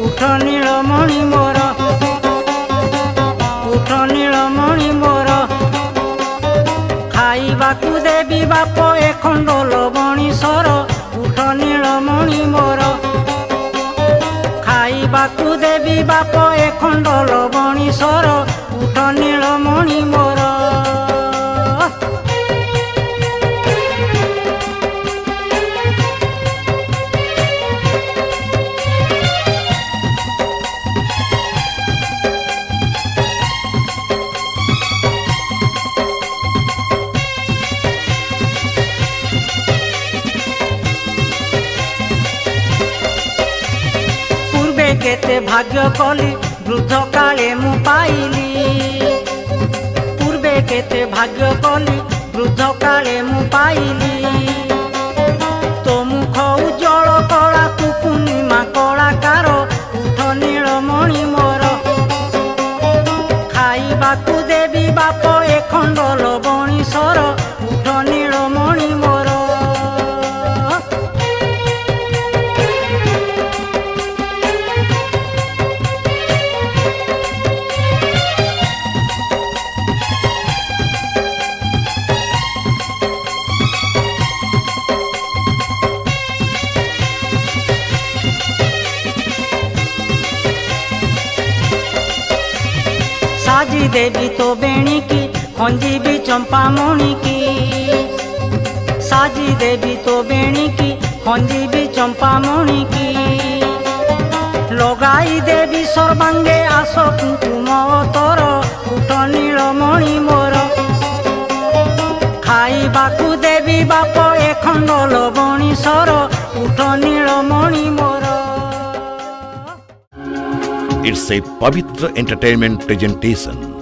उठ नीलमणि मोर उठ नीलमणि मोर खाइबाकू देवी बाप ए खंड लवणी सर उठ नीलमणि मोर खाइबाकू देवी बाप ए खंड लवणी सर उठ नीलमणि मोर केते भाग्य कली वृद्ध काले मु पाइली पूर्वे केते भाग्य कली वृद्ध काले मु पाइली तो मुख उज्जवल कला तू पूर्णिमा कलाकार उठ नीलमणि मोर खाइबाकू देवी बाप ए खंड लवणी सर उठ नीलमणि मोर साजी देवी तो बेणी की हंजी भी चंपा मणि की साजी देवी तो बेणी की हंजी भी चंपा मणि की लगाई देवी सर्वांगे आस कुंकुम तर उठ नीलमणि मोर खाइबाकू देवी बाप ए खंड लवणी सर उठ नीलमणि मोर It's a Pavitra Entertainment presentation.